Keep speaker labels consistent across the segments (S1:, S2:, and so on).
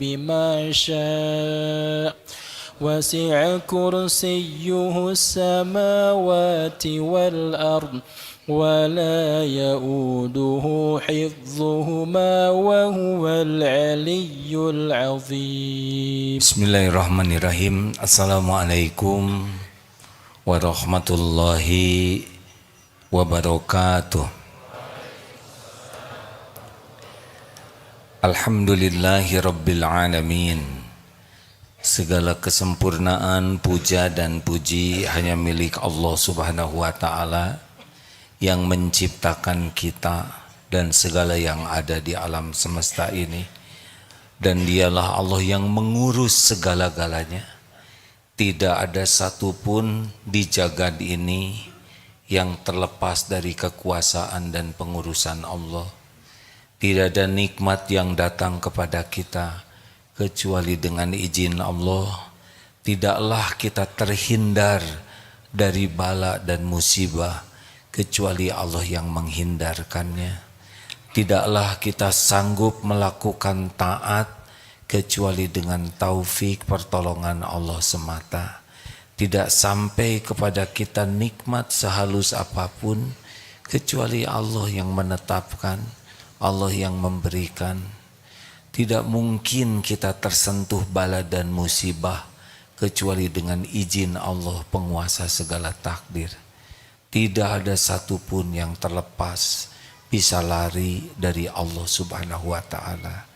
S1: بما شاء وسع كرسيه السماوات والأرض ولا يؤوده حفظهما وهو العلي العظيم.
S2: Bismillahirrahmanirrahim. Assalamualaikum warahmatullahi wabarakatuh. Alhamdulillahi rabbil alamin. Segala kesempurnaan, puja dan puji hanya milik Allah subhanahu wa ta'ala yang menciptakan kita dan segala yang ada di alam semesta ini. Dan dialah Allah yang mengurus segala-galanya. Tidak ada satupun di jagad ini yang terlepas dari kekuasaan dan pengurusan Allah. Tidak ada nikmat yang datang kepada kita kecuali dengan izin Allah. Tidaklah kita terhindar dari bala dan musibah kecuali Allah yang menghindarkannya. Tidaklah kita sanggup melakukan taat kecuali dengan taufik pertolongan Allah semata. Tidak sampai kepada kita nikmat sehalus apapun kecuali Allah yang menetapkan, Allah yang memberikan. Tidak mungkin kita tersentuh bala dan musibah kecuali dengan izin Allah penguasa segala takdir. Tidak ada satupun yang terlepas bisa lari dari Allah subhanahu wa ta'ala.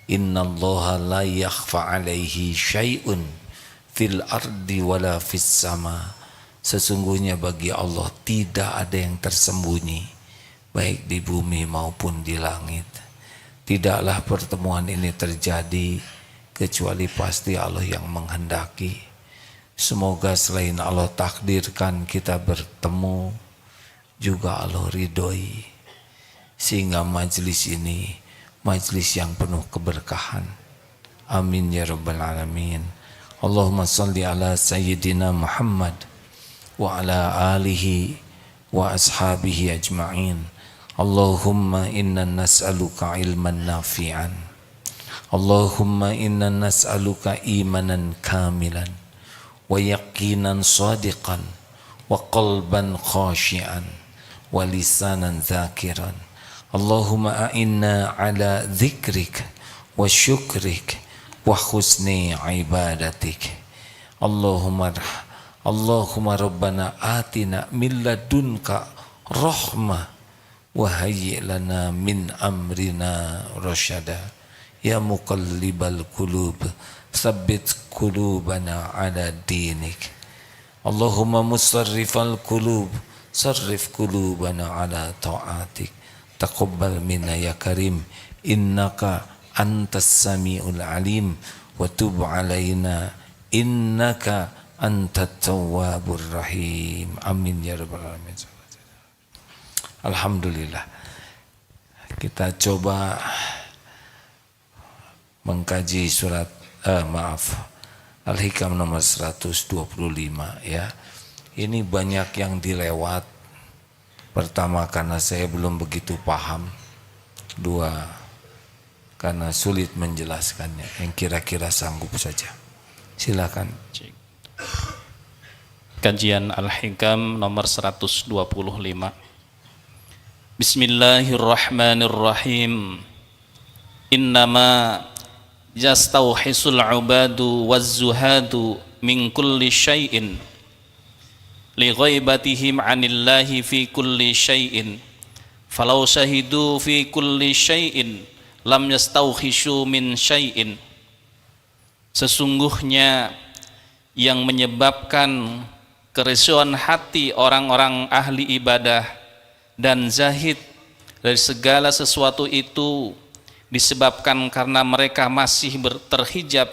S2: Innallaha la yakhfa alaihi syai'un fil ardi wala fis sama. Sesungguhnya bagi Allah tidak ada yang tersembunyi baik di bumi maupun di langit. Tidaklah pertemuan ini terjadi kecuali pasti Allah yang menghendaki. Semoga selain Allah takdirkan kita bertemu, juga Allah ridhoi, sehingga majlis ini majlis yang penuh keberkahan. Amin ya rabbal alamin. Allahumma salli ala sayyidina Muhammad wa ala alihi wa ashabihi ajma'in. Allahumma inna nas'aluka ilman nafi'an. Allahumma inna nas'aluka imanan kamilan wa yaqinan sadiqan wa qalban khashi'an wa lisanan zakiran. Allahumma a'inna ala dhikrik wa syukrik wa husni ibadatik. Allahumma rabbana atina min ladunka rahmah wa hayyi' lana min amrina rasyada. Ya muqallibal qulub tsabbit qulubana ala dinik. Allahumma musarrifal qulub sarrif qulubana ala ta'atik. Taqabbal minna ya karim innaka antas samiul alim wa tub alaina innaka antat tawwabur rahim. Amin ya rabbal alamin. Alhamdulillah, kita coba mengkaji surat Al-Hikam nomor 125 ya. Ini banyak yang dilewat. Pertama karena saya belum begitu paham. Dua karena sulit menjelaskannya. Yang kira-kira sanggup saja. Silakan.
S1: Kajian Al-Hikam nomor 125. Bismillahirrahmanirrahim. Innama yastauhisul ubadu waz-zuhadu min kulli syai'in li ghaibatihim 'anillahi fi kulli syai'in falau syahidu fi kulli syai'in lam yastauhishu min syai'in. Sesungguhnya yang menyebabkan keresuhan hati orang-orang ahli ibadah dan zahid dari segala sesuatu itu disebabkan karena mereka masih terhijab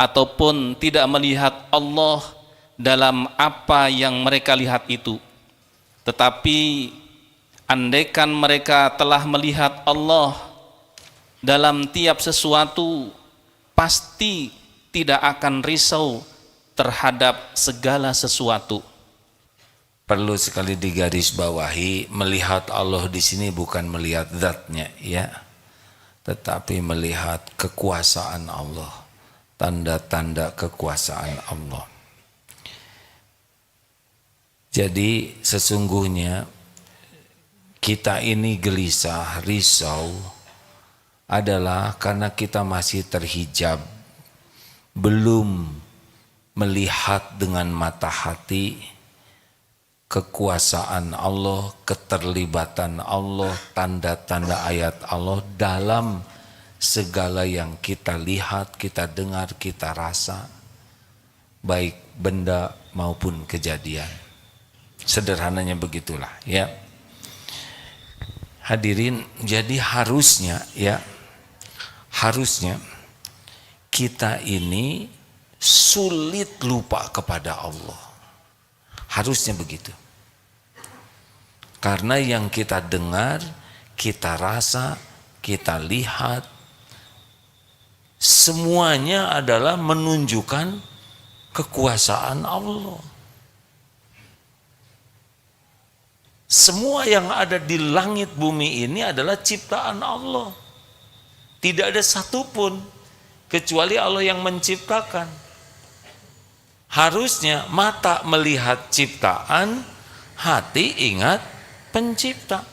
S1: ataupun tidak melihat Allah dalam apa yang mereka lihat itu. Tetapi andaikan mereka telah melihat Allah dalam tiap sesuatu, pasti tidak akan risau terhadap segala sesuatu.
S2: Perlu sekali digarisbawahi, melihat Allah di sini bukan melihat zatnya, ya, tetapi melihat kekuasaan Allah, tanda-tanda kekuasaan Allah. Jadi sesungguhnya kita ini gelisah, risau adalah karena kita masih terhijab, belum melihat dengan mata hati kekuasaan Allah, keterlibatan Allah, tanda-tanda ayat Allah dalam segala yang kita lihat, kita dengar, kita rasa, baik benda maupun kejadian. Sederhananya begitulah ya. Hadirin, jadi harusnya kita ini sulit lupa kepada Allah. Harusnya begitu. Karena yang kita dengar, kita rasa, kita lihat, semuanya adalah menunjukkan kekuasaan Allah. Semua yang ada di langit bumi ini adalah ciptaan Allah. Tidak ada satupun kecuali Allah yang menciptakan. Harusnya mata melihat ciptaan, hati ingat pencipta.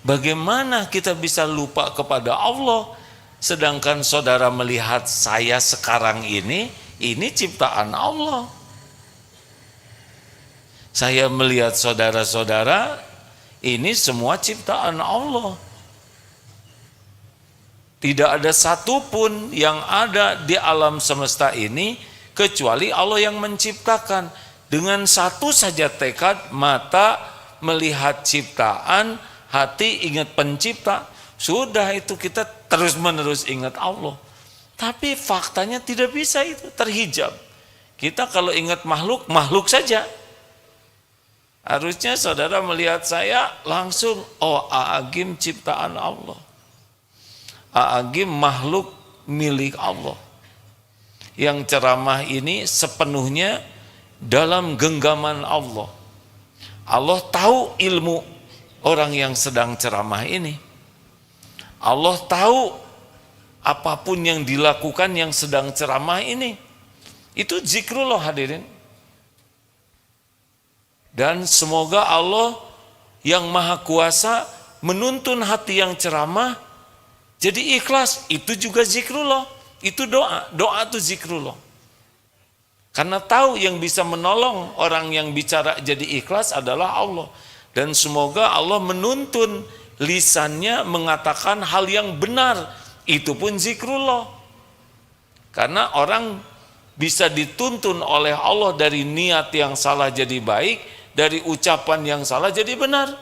S2: Bagaimana kita bisa lupa kepada Allah, sedangkan saudara melihat saya sekarang ini ciptaan Allah. Saya melihat saudara-saudara, ini semua ciptaan Allah. Tidak ada satupun yang ada di alam semesta ini kecuali Allah yang menciptakan. Dengan satu saja tekad, mata melihat ciptaan, hati ingat pencipta, sudah itu kita terus-menerus ingat Allah. Tapi faktanya tidak bisa itu, terhijab. Kita kalau ingat makhluk, makhluk saja. Harusnya saudara melihat saya langsung, oh A'agim ciptaan Allah. A'agim makhluk milik Allah. Yang ceramah ini sepenuhnya dalam genggaman Allah. Allah tahu ilmu orang yang sedang ceramah ini. Allah tahu apapun yang dilakukan yang sedang ceramah ini. Itu zikrullah hadirin. Dan semoga Allah yang maha kuasa menuntun hati yang ceramah jadi ikhlas. Itu juga zikrullah. Itu doa. Doa itu zikrullah. Karena tahu yang bisa menolong orang yang bicara jadi ikhlas adalah Allah. Dan semoga Allah menuntun lisannya mengatakan hal yang benar. Itu pun zikrullah. Karena orang bisa dituntun oleh Allah dari niat yang salah jadi baik, dari ucapan yang salah jadi benar.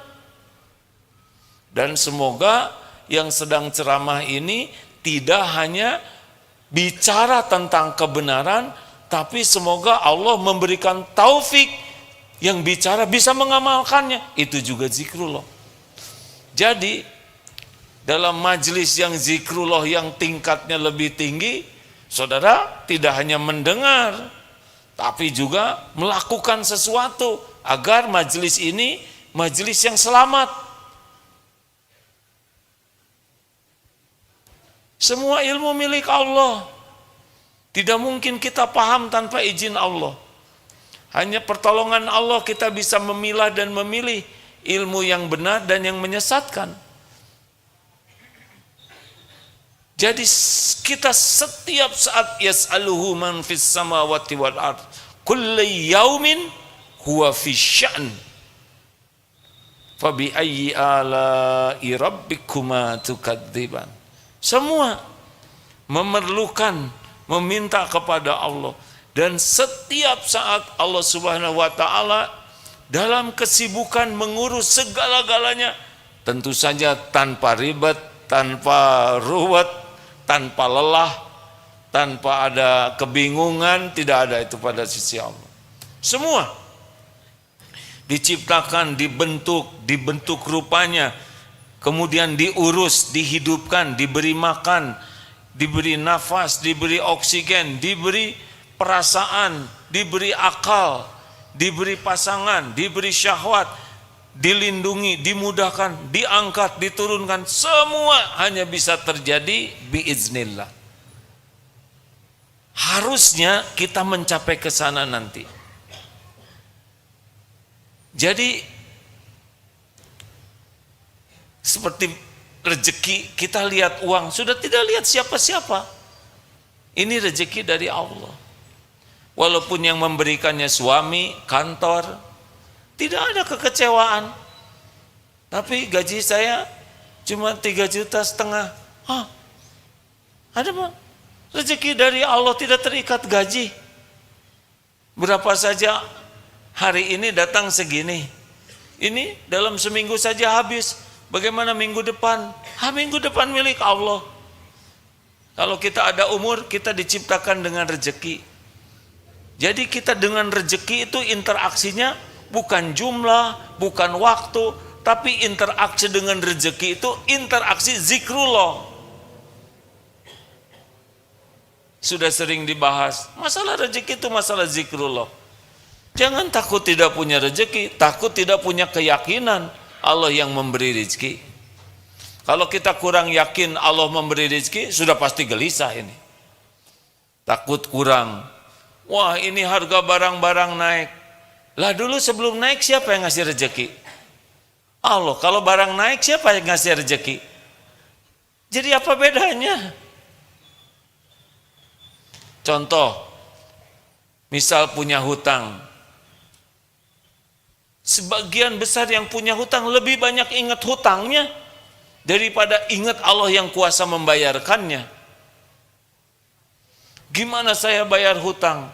S2: Dan semoga yang sedang ceramah ini tidak hanya bicara tentang kebenaran, tapi semoga Allah memberikan taufik yang bicara bisa mengamalkannya. Itu juga zikrullah. Jadi dalam majelis yang zikrullah yang tingkatnya lebih tinggi, saudara tidak hanya mendengar, tapi juga melakukan sesuatu agar majelis ini majelis yang selamat. Semua ilmu milik Allah. Tidak mungkin kita paham tanpa izin Allah. Hanya pertolongan Allah kita bisa memilah dan memilih ilmu yang benar dan yang menyesatkan. Jadi kita setiap saat yas'aluhu man fis samawati wal ard kulli yaumin huwa fi sya'n fa bi ayyi ala'i rabbikuma tukadziban. Semua memerlukan meminta kepada Allah, dan setiap saat Allah Subhanahu wa taala dalam kesibukan mengurus segala-galanya, tentu saja tanpa ribet, tanpa ruwet, tanpa lelah, tanpa ada kebingungan. Tidak ada itu pada sisi Allah. Semua diciptakan, dibentuk rupanya, kemudian diurus, dihidupkan, diberi makan, diberi nafas, diberi oksigen, diberi perasaan, diberi akal, diberi pasangan, diberi syahwat. dilindungi, dimudahkan, diangkat, diturunkan, semua hanya bisa terjadi biiznillah. Harusnya kita mencapai ke sana nanti. Jadi seperti rezeki, kita lihat uang, sudah tidak lihat siapa-siapa. Ini rezeki dari Allah. Walaupun yang memberikannya suami, kantor, tidak ada kekecewaan. Tapi gaji saya cuma 3,5 juta. Ada Pak? Rezeki dari Allah, tidak terikat gaji. Berapa saja hari ini datang segini. Ini dalam seminggu saja habis. Bagaimana minggu depan? Minggu depan milik Allah. Kalau kita ada umur, kita diciptakan dengan rezeki. Jadi kita dengan rezeki itu interaksinya bukan jumlah, bukan waktu, tapi interaksi dengan rezeki itu interaksi zikrullah. Sudah sering dibahas, masalah rezeki itu masalah zikrullah. Jangan takut tidak punya rezeki, takut tidak punya keyakinan Allah yang memberi rezeki. Kalau kita kurang yakin Allah memberi rezeki, sudah pasti gelisah ini. Takut kurang. Wah, ini harga barang-barang naik. Lah dulu sebelum naik siapa yang ngasih rezeki? Allah. Kalau barang naik siapa yang ngasih rezeki? Jadi apa bedanya? Contoh, misal punya hutang. Sebagian besar yang punya hutang lebih banyak ingat hutangnya daripada ingat Allah yang kuasa membayarkannya. Gimana saya bayar hutang?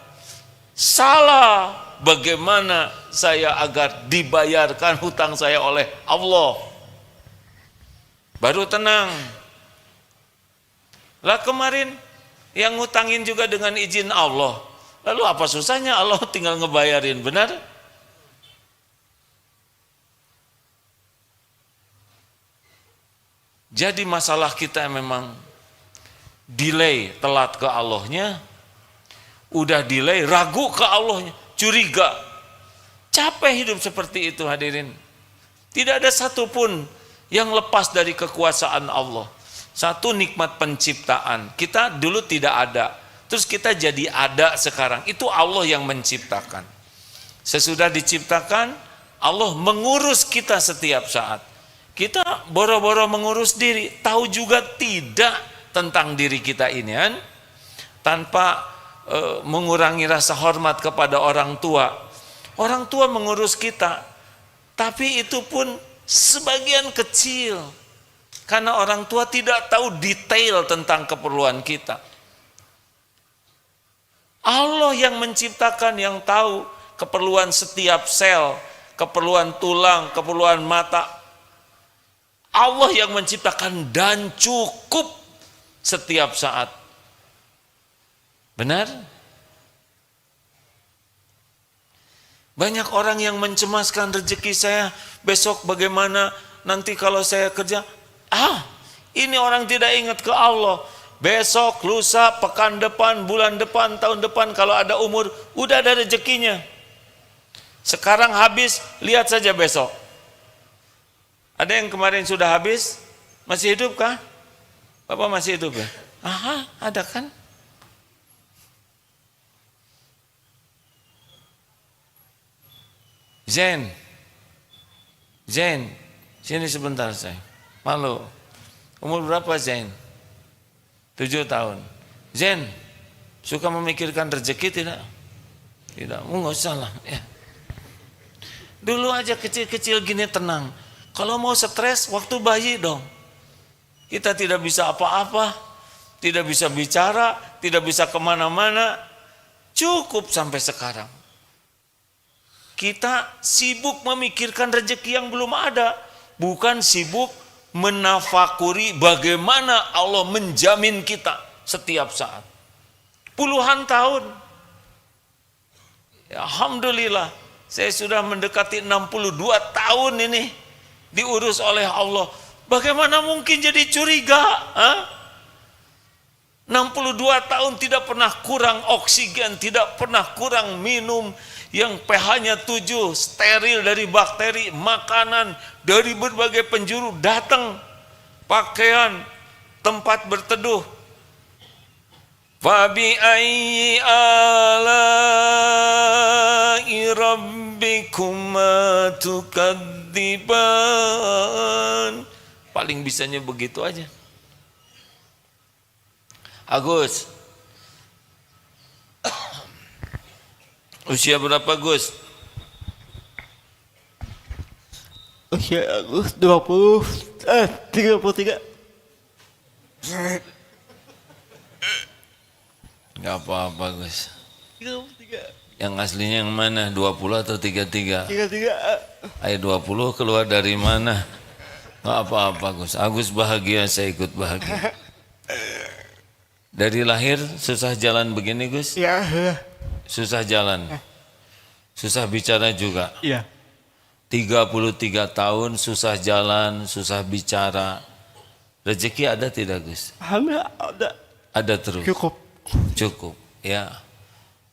S2: Salah. Bagaimana saya agar dibayarkan hutang saya oleh Allah? Baru tenang. Lah kemarin yang ngutangin juga dengan izin Allah. Lalu apa susahnya Allah tinggal ngebayarin, benar? Jadi masalah kita memang delay, telat ke Allahnya, udah delay, ragu ke Allahnya, curiga, capek hidup seperti itu hadirin. Tidak ada satupun yang lepas dari kekuasaan Allah. Satu, nikmat penciptaan, kita dulu tidak ada, terus kita jadi ada sekarang, itu Allah yang menciptakan. Sesudah diciptakan, Allah mengurus kita setiap saat. Kita boro-boro mengurus diri, tahu juga tidak tentang diri kita ini kan, tanpa mengurangi rasa hormat kepada orang tua. Orang tua mengurus kita, tapi itu pun sebagian kecil, karena orang tua tidak tahu detail tentang keperluan kita. Allah yang menciptakan, yang tahu keperluan setiap sel, keperluan tulang, keperluan mata. Allah yang menciptakan dan cukup setiap saat. Benar? Banyak orang yang mencemaskan rezeki saya, besok bagaimana, nanti kalau saya kerja. Ini orang tidak ingat ke Allah. Besok, lusa, pekan depan, bulan depan, tahun depan, kalau ada umur, udah ada rezekinya. Sekarang habis, lihat saja besok. Ada yang kemarin sudah habis, masih hidup kah? Bapak masih hidup ya? Ada kan? Zain, sini sebentar saya. Malu. Umur berapa Zain? 7 tahun. Zain, suka memikirkan rezeki tidak? Tidak, enggak usah lah. Ya. Dulu aja kecil-kecil gini tenang. Kalau mau stres, waktu bayi dong. Kita tidak bisa apa-apa, tidak bisa bicara, tidak bisa kemana-mana. Cukup sampai sekarang. Kita sibuk memikirkan rezeki yang belum ada, bukan sibuk menafakuri bagaimana Allah menjamin kita setiap saat. Puluhan tahun. Ya, alhamdulillah, saya sudah mendekati 62 tahun ini diurus oleh Allah. Bagaimana mungkin jadi curiga? 62 62 tahun tidak pernah kurang oksigen, tidak pernah kurang minum, yang pH-nya 7, steril dari bakteri, makanan dari berbagai penjuru datang, pakaian, tempat berteduh. Fabi ayyi ala'i rabbikuma tukadziban. Paling bisanya begitu aja. Agus, usia berapa Gus?
S3: Usia Agus 33.
S2: Gak apa-apa Gus.
S3: 33.
S2: Yang aslinya yang mana? 20 atau 33?
S3: 33.
S2: Ayo 20 keluar dari mana? Gak apa-apa Gus. Agus bahagia, saya ikut bahagia. Dari lahir susah jalan begini Gus?
S3: Ya.
S2: Susah jalan. Susah bicara juga.
S3: Ya.
S2: 33 tahun susah jalan, susah bicara. Rezeki ada tidak Gus?
S3: Alhamdulillah ada.
S2: Ada terus.
S3: Cukup.
S2: Cukup. Ya.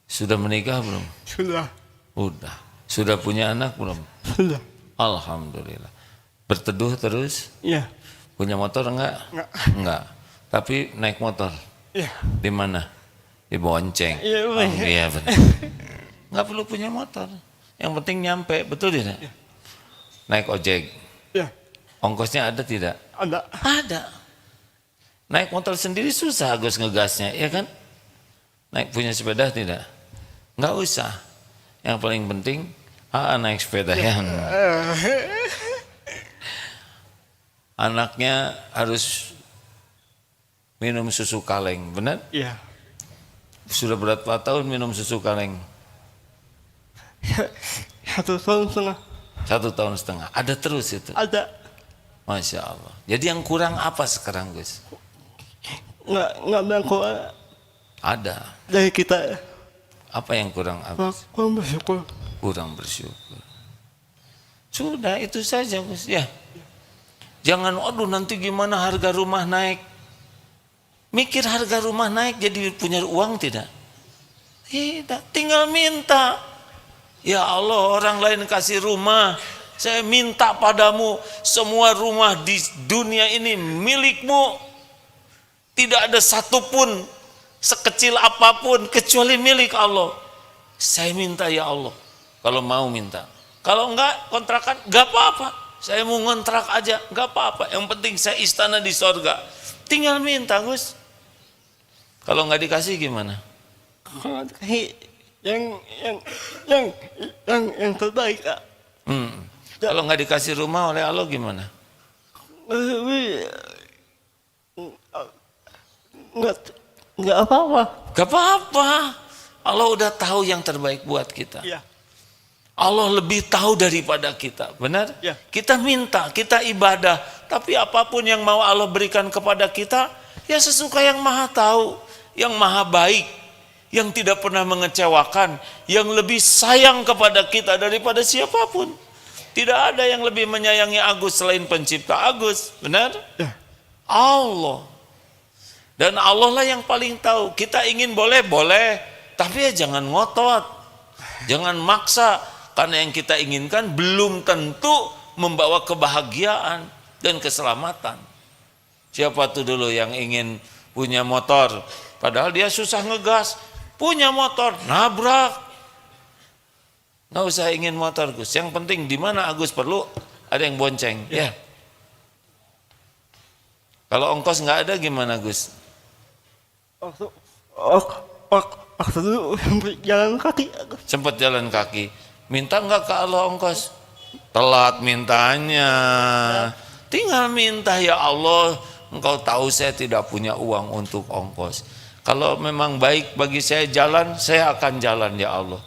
S2: Sudah menikah belum?
S3: Sudah.
S2: Udah. Sudah punya anak belum?
S3: Sudah.
S2: Alhamdulillah. Berteduh terus?
S3: Ya.
S2: Punya motor enggak?
S3: Enggak.
S2: Enggak. Tapi naik motor.
S3: Ya.
S2: Di mana? Di Bonceng.
S3: Iya,
S2: Oh, iya benar. Enggak perlu punya motor. Yang penting nyampe, betul tidak?
S3: Ya.
S2: Naik ojek.
S3: Ya.
S2: Ongkosnya ada tidak?
S3: Ada.
S2: Ada. Naik motor sendiri susah Agus ngegasnya, ya kan? Naik punya sepeda tidak? Enggak usah. Yang paling penting naik sepeda ya. Anaknya harus minum susu kaleng, benar?
S3: Ya.
S2: Sudah berapa tahun minum susu kaleng?
S3: 1 tahun setengah.
S2: 1 tahun setengah. Ada terus itu.
S3: Ada.
S2: Masya Allah. Jadi yang kurang apa sekarang Gus?
S3: Enggak bangko
S2: Ada.
S3: dari kita.
S2: Apa yang kurang Agus?
S3: Kurang bersyukur.
S2: Kurang bersyukur. Sudah itu saja Gus ya. Jangan aduh nanti gimana harga rumah naik. Mikir harga rumah naik jadi punya uang tidak? Tidak, tinggal minta. Ya Allah, orang lain kasih rumah, saya minta padamu semua rumah di dunia ini milikmu. Tidak ada satupun sekecil apapun kecuali milik Allah. Saya minta ya Allah, kalau mau minta. Kalau enggak kontrakan, enggak apa-apa. Saya mau ngontrak aja, enggak apa-apa. Yang penting saya istana di sorga. Tinggal minta Gus. Kalau enggak dikasih gimana?
S3: Yang terbaik.
S2: Kalau enggak dikasih rumah oleh Allah gimana?
S3: Enggak apa-apa.
S2: Enggak apa-apa. Allah udah tahu yang terbaik buat kita.
S3: Ya.
S2: Allah lebih tahu daripada kita, benar?
S3: Ya.
S2: Kita minta, kita ibadah, tapi apapun yang mau Allah berikan kepada kita, ya sesuka yang maha tahu, yang maha baik, yang tidak pernah mengecewakan, yang lebih sayang kepada kita daripada siapapun. Tidak ada yang lebih menyayangi Agus selain pencipta Agus, benar?
S3: Ya.
S2: Allah. Dan Allah lah yang paling tahu. Kita ingin boleh, tapi ya jangan ngotot, jangan maksa. Karena yang kita inginkan belum tentu membawa kebahagiaan dan keselamatan. Siapa tuh dulu yang ingin punya motor, padahal dia susah ngegas, punya motor, nabrak. Nggak usah ingin motor Gus, yang penting di mana Agus perlu ada yang bonceng. Ya. Kalau ongkos nggak ada gimana Gus?
S3: Waktu dulu jalan kaki.
S2: Sempat jalan kaki. Minta nggak ke Allah ongkos? Telat mintanya. Tinggal minta, ya Allah, Engkau tahu saya tidak punya uang untuk ongkos. Kalau memang baik bagi saya jalan, saya akan jalan ya Allah.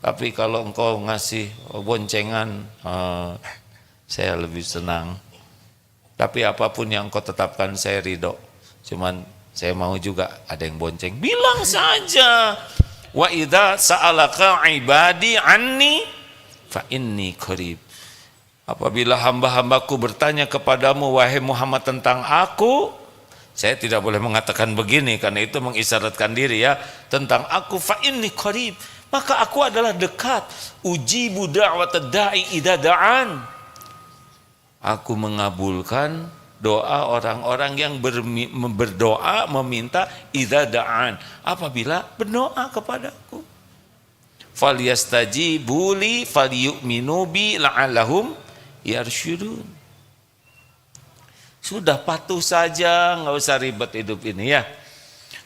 S2: Tapi kalau Engkau ngasih boncengan, saya lebih senang. Tapi apapun yang Engkau tetapkan saya ridho. Cuman saya mau juga ada yang bonceng. Bilang saja. Wa idza sa'alaka ibadi anni fa inni qarib. Apabila hamba-hambaku bertanya kepadamu wahai Muhammad tentang aku, Saya tidak boleh mengatakan begini karena itu mengisyaratkan diri ya tentang aku fa inni qarib, maka aku adalah dekat. Ujibu da'watad da'i idza da'an. Aku mengabulkan doa orang-orang yang berdoa meminta idza da'an, apabila berdoa kepadaku. Falyastajibu li falyu'minu bi la'allahum yarsyudun. Sudah patuh saja, nggak usah ribet hidup ini ya.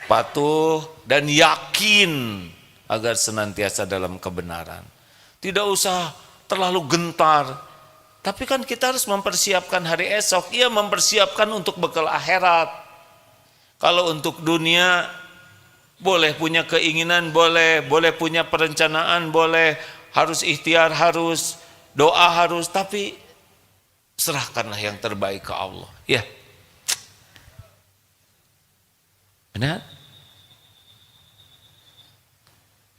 S2: Patuh dan yakin agar senantiasa dalam kebenaran. Tidak usah terlalu gentar. Tapi kan kita harus mempersiapkan hari esok. Ia mempersiapkan untuk bekal akhirat. Kalau untuk dunia, boleh punya keinginan, boleh punya perencanaan, boleh, harus ikhtiar, harus doa, harus, tapi serahkanlah yang terbaik ke Allah. Ya. Benar?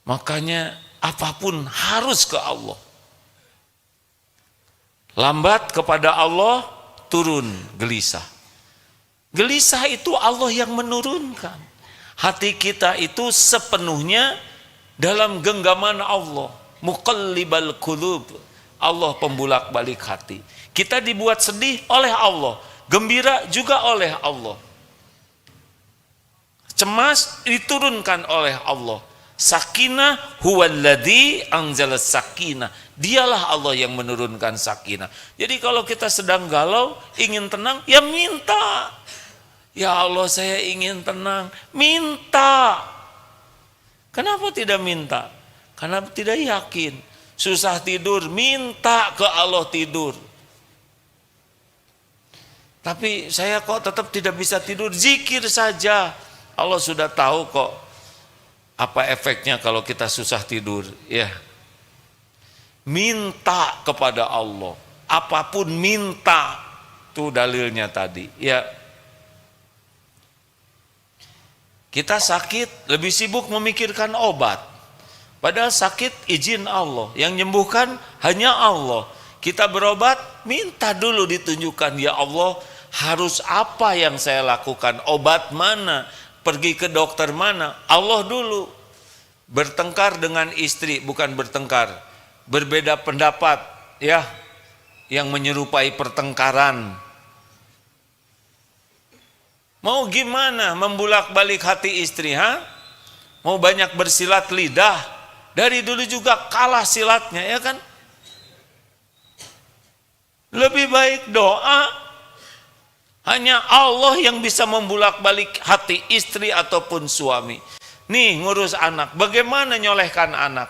S2: Makanya apapun harus ke Allah. Lambat kepada Allah, turun gelisah. Gelisah itu Allah yang menurunkan. Hati kita itu sepenuhnya dalam genggaman Allah. Muqallibal qulub. Allah pembulak-balik hati. Kita dibuat sedih oleh Allah, gembira juga oleh Allah. Cemas diturunkan oleh Allah. Sakinah huwallazi anzalas sakinah. Dialah Allah yang menurunkan sakinah. Jadi kalau kita sedang galau, ingin tenang, ya minta. Ya Allah, saya ingin tenang. Minta. Kenapa tidak minta? Karena tidak yakin. Susah tidur, minta ke Allah tidur. Tapi saya kok tetap tidak bisa tidur, zikir saja. Allah sudah tahu kok apa efeknya kalau kita susah tidur. Ya, minta kepada Allah, apapun minta. Itu dalilnya tadi. Ya, kita sakit lebih sibuk memikirkan obat. Padahal sakit izin Allah, yang menyembuhkan hanya Allah. Kita berobat, minta dulu ditunjukkan, ya Allah, harus apa yang saya lakukan, obat mana, pergi ke dokter mana, Allah dulu. Bertengkar dengan istri, bukan bertengkar, berbeda pendapat, ya, yang menyerupai pertengkaran. Mau gimana membulak-balik hati istri, ha? Mau banyak bersilat lidah, dari dulu juga kalah silatnya, ya kan? Lebih baik doa. Hanya Allah yang bisa membulak-balik hati istri ataupun suami. Nih ngurus anak, bagaimana nyolehkan anak?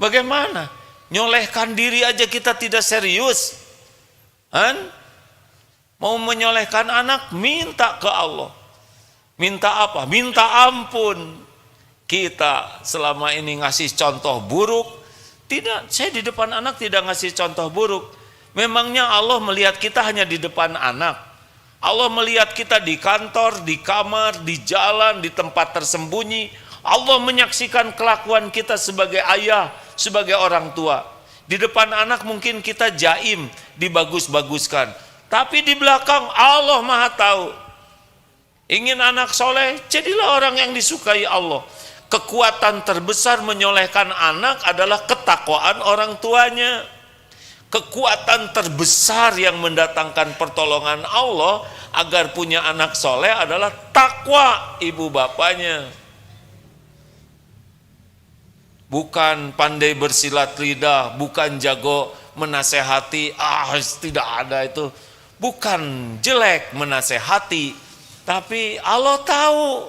S2: Bagaimana? Nyolehkan diri aja kita tidak serius. Kan? Mau menyolehkan anak, minta ke Allah. Minta apa? Minta ampun. Kita selama ini ngasih contoh buruk. Tidak, saya di depan anak tidak ngasih contoh buruk. Memangnya Allah melihat kita hanya di depan anak? Allah melihat kita di kantor, di kamar, di jalan, di tempat tersembunyi. Allah menyaksikan kelakuan kita sebagai ayah, sebagai orang tua. Di depan anak mungkin kita jaim, dibagus-baguskan. Tapi di belakang Allah Maha tahu. Ingin anak soleh, jadilah orang yang disukai Allah. Kekuatan terbesar menyolehkan anak adalah ketakwaan orang tuanya. Kekuatan terbesar yang mendatangkan pertolongan Allah agar punya anak soleh adalah takwa ibu bapaknya. Bukan pandai bersilat lidah, bukan jago menasehati, tidak ada itu. Bukan jelek menasehati, tapi Allah tahu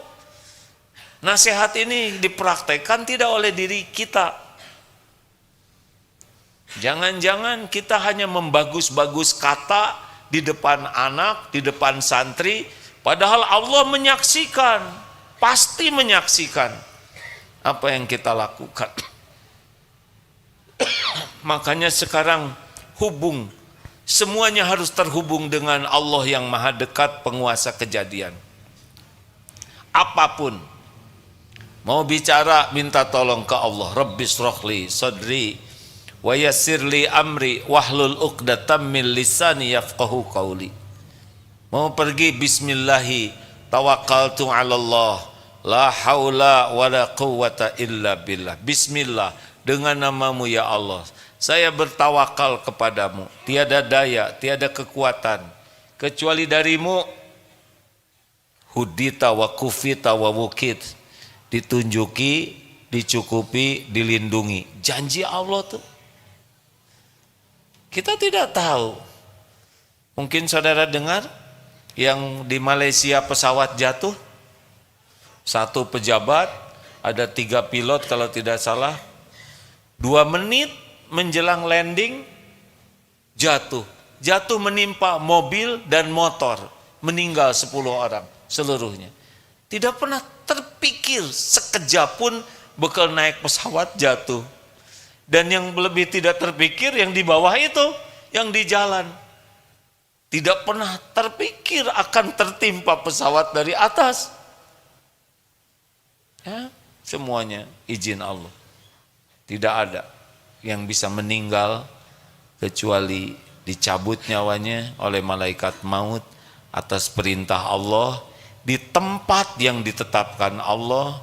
S2: nasihat ini dipraktekkan tidak oleh diri kita. Jangan-jangan kita hanya membagus-bagus kata di depan anak, di depan santri, padahal Allah menyaksikan, pasti menyaksikan apa yang kita lakukan. Makanya sekarang semuanya harus terhubung dengan Allah yang Maha Dekat, penguasa kejadian. Apapun, mau bicara minta tolong ke Allah. Rabbis rohli sadri wa yassirli amri wahlul uqdatam min lisani yafqahu qawli. Mau pergi bismillahi tawakkaltu 'ala Allah, la haula wala quwwata illa billah. Bismillah, dengan namamu ya Allah, saya bertawakal kepadamu, tiada daya, tiada kekuatan kecuali darimu. Hudita wa kufita wa wukit, ditunjuki, dicukupi, dilindungi. Janji Allah tuh. Kita tidak tahu. Mungkin saudara dengar yang di Malaysia pesawat jatuh, satu pejabat, ada 3 pilot kalau tidak salah, 2 menit menjelang landing jatuh menimpa mobil dan motor, meninggal 10 orang seluruhnya. Tidak pernah terpikir sekejap pun bakal naik pesawat jatuh. Dan yang lebih tidak terpikir yang di bawah itu, yang di jalan. Tidak pernah terpikir akan tertimpa pesawat dari atas. Ya, semuanya izin Allah. Tidak ada yang bisa meninggal kecuali dicabut nyawanya oleh malaikat maut atas perintah Allah, di tempat yang ditetapkan Allah,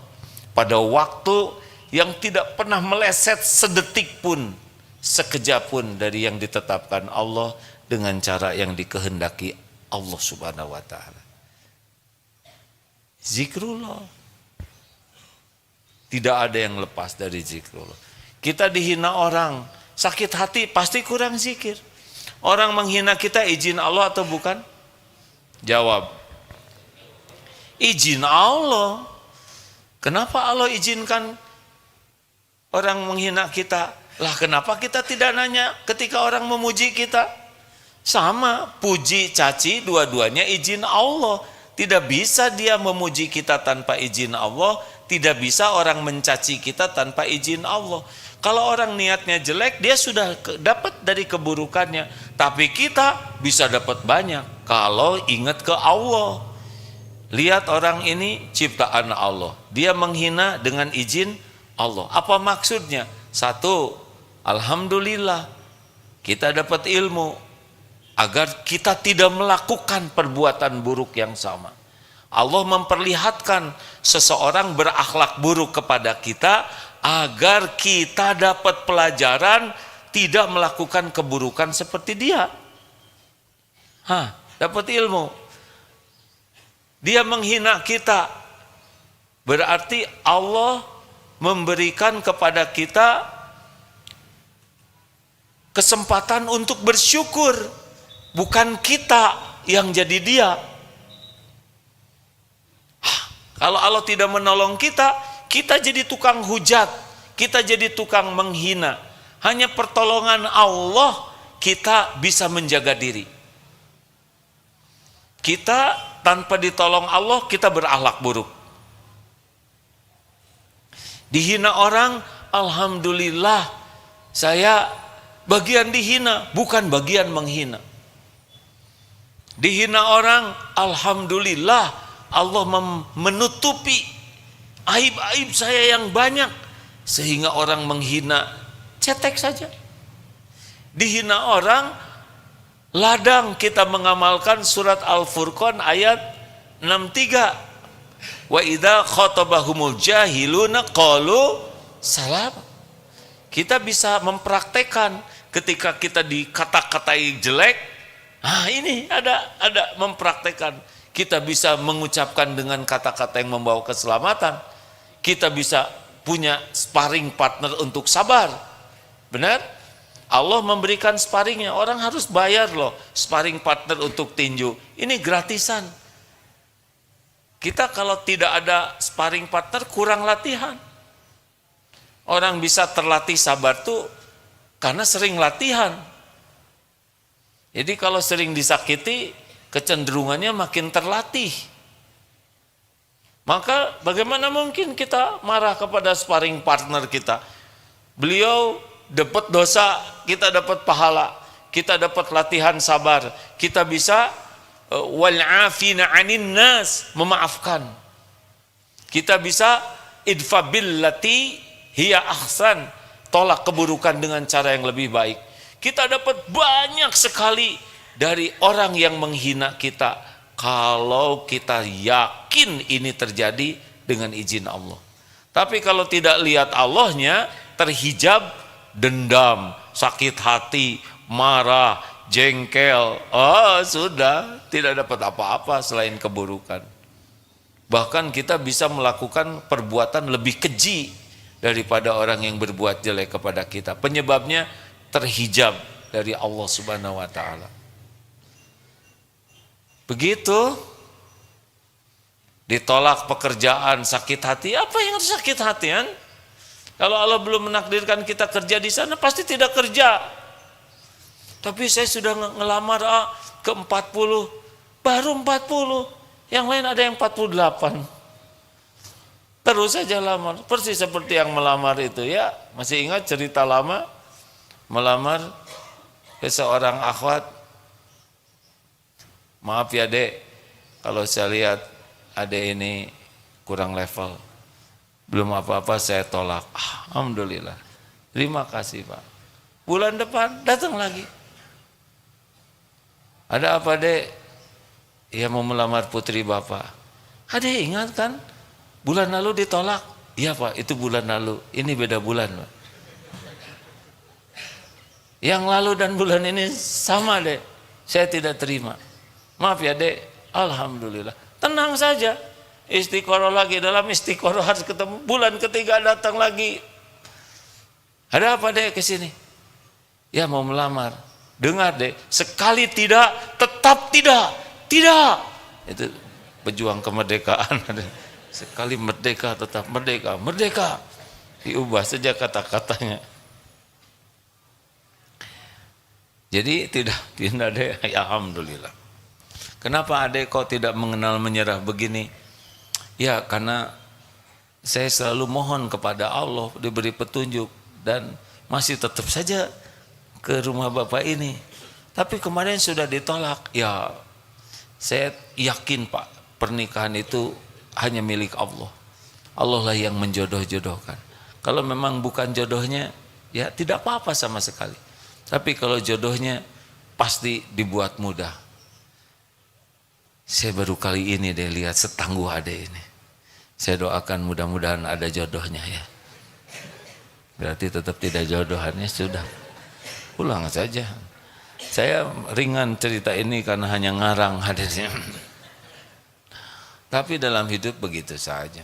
S2: pada waktu yang tidak pernah meleset sedetik pun, sekejap pun dari yang ditetapkan Allah, dengan cara yang dikehendaki Allah Subhanahu wa ta'ala. Zikrullah. Tidak ada yang lepas dari zikrullah. Kita dihina orang, sakit hati, pasti kurang zikir. Orang menghina kita, izin Allah atau bukan? Jawab, izin Allah. Kenapa Allah izinkan orang menghina kita? Lah kenapa kita tidak nanya ketika orang memuji kita? Sama, puji, caci, dua-duanya izin Allah. Tidak bisa dia memuji kita tanpa izin Allah, tidak bisa orang mencaci kita tanpa izin Allah. Kalau orang niatnya jelek, dia sudah dapat dari keburukannya. Tapi kita bisa dapat banyak kalau ingat ke Allah. Lihat orang ini ciptaan Allah, dia menghina dengan izin Allah. Apa maksudnya? Satu, alhamdulillah kita dapat ilmu agar kita tidak melakukan perbuatan buruk yang sama. Allah memperlihatkan seseorang berakhlak buruk kepada kita agar kita dapat pelajaran tidak melakukan keburukan seperti dia. Dapat ilmu. Dia menghina kita, berarti Allah memberikan kepada kita kesempatan untuk bersyukur, bukan kita yang jadi dia. Kalau Allah tidak menolong kita, kita jadi tukang hujat, kita jadi tukang menghina. Hanya pertolongan Allah kita bisa menjaga diri. Kita tanpa ditolong Allah, kita berakhlak buruk. Dihina orang, alhamdulillah saya bagian dihina, bukan bagian menghina. Dihina orang, alhamdulillah Allah menutupi aib-aib saya yang banyak, sehingga orang menghina cetek saja. Dihina orang, ladang kita mengamalkan surat Al-Furqan ayat 63. Wa idza khatabahumul jahiluna qalu salam. Kita bisa mempraktekkan ketika kita dikata-katai jelek. Ini ada mempraktekkan. Kita bisa mengucapkan dengan kata-kata yang membawa keselamatan. Kita bisa punya sparring partner untuk sabar. Benar? Allah memberikan sparringnya. Orang harus bayar loh sparring partner untuk tinju. Ini gratisan. Kita kalau tidak ada sparring partner kurang latihan. Orang bisa terlatih sabar tuh karena sering latihan. Jadi kalau sering disakiti, kecenderungannya makin terlatih. Maka bagaimana mungkin kita marah kepada sparring partner kita? Beliau dapat dosa, kita dapat pahala, kita dapat latihan sabar, kita bisa wal'afina 'anin nas, memaafkan. Kita bisa idfa billati hiya ahsan, tolak keburukan dengan cara yang lebih baik. Kita dapat banyak sekali dari orang yang menghina kita kalau kita yakin ini terjadi dengan izin Allah. Tapi kalau tidak lihat Allahnya, terhijab dendam, sakit hati, marah, jengkel, sudah tidak dapat apa-apa selain keburukan. Bahkan kita bisa melakukan perbuatan lebih keji daripada orang yang berbuat jelek kepada kita. Penyebabnya terhijab dari Allah Subhanahu wa taala. Begitu ditolak pekerjaan, sakit hati, apa yang harus sakit hati kan? Kalau Allah belum menakdirkan kita kerja di sana, pasti tidak kerja. Tapi saya sudah ngelamar ke 40, baru 40. Yang lain ada yang 48. Terus saja lamar, persis seperti yang melamar itu ya. Masih ingat cerita lama? Melamar ke seorang akhwat. Maaf ya dek, kalau saya lihat adek ini kurang level, belum apa-apa saya tolak. Alhamdulillah, terima kasih Pak. Bulan depan datang lagi. Ada apa dek? Ya mau melamar putri bapak. Adek ingat kan? Bulan lalu ditolak. Iya Pak, itu bulan lalu. Ini beda bulan Pak. Yang lalu dan bulan ini sama dek. Saya tidak terima. Maaf ya dek. Alhamdulillah. Tenang saja. Istiqoroh lagi, dalam istiqoroh harus ketemu. Bulan ketiga datang lagi. Ada apa dek kesini? Ya mau melamar. Dengar dek, sekali tidak, tetap tidak. Tidak. Itu pejuang kemerdekaan. Sekali merdeka, tetap merdeka. Merdeka. Diubah saja kata-katanya. Jadi tidak dek. Ya, alhamdulillah. Kenapa adek kok tidak mengenal menyerah begini? Ya karena saya selalu mohon kepada Allah diberi petunjuk dan masih tetap saja ke rumah bapak ini. Tapi kemarin sudah ditolak. Ya saya yakin Pak, pernikahan itu hanya milik Allah. Allah lah yang menjodoh-jodohkan. Kalau memang bukan jodohnya, ya tidak apa-apa sama sekali. Tapi kalau jodohnya pasti dibuat mudah. Saya baru kali ini deh lihat setangguh adek ini. Saya doakan mudah-mudahan ada jodohnya ya. Berarti tetap tidak jodohannya, sudah. Pulang saja. Saya ringan cerita ini karena hanya ngarang hadirnya. Tapi dalam hidup begitu saja.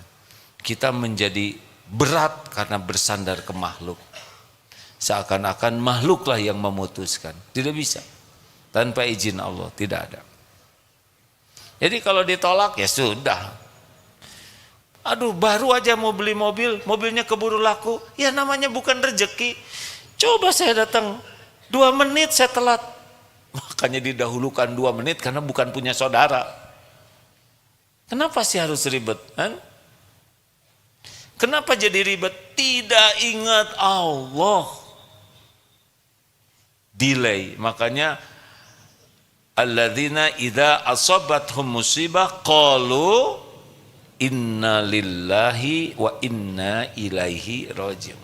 S2: Kita menjadi berat karena bersandar ke makhluk. Seakan-akan makhluklah yang memutuskan. Tidak bisa. Tanpa izin Allah, tidak ada. Jadi kalau ditolak ya sudah. Aduh baru aja mau beli mobil, mobilnya keburu laku. Ya namanya bukan rezeki. Coba saya datang 2 menit saya telat. Makanya didahulukan 2 menit karena bukan punya saudara. Kenapa sih harus ribet? Kan? Kenapa jadi ribet? Tidak ingat Allah. Delay. Makanya alladzina idza asabathum musibah qalu inna lillahi wa inna ilaihi rajiun.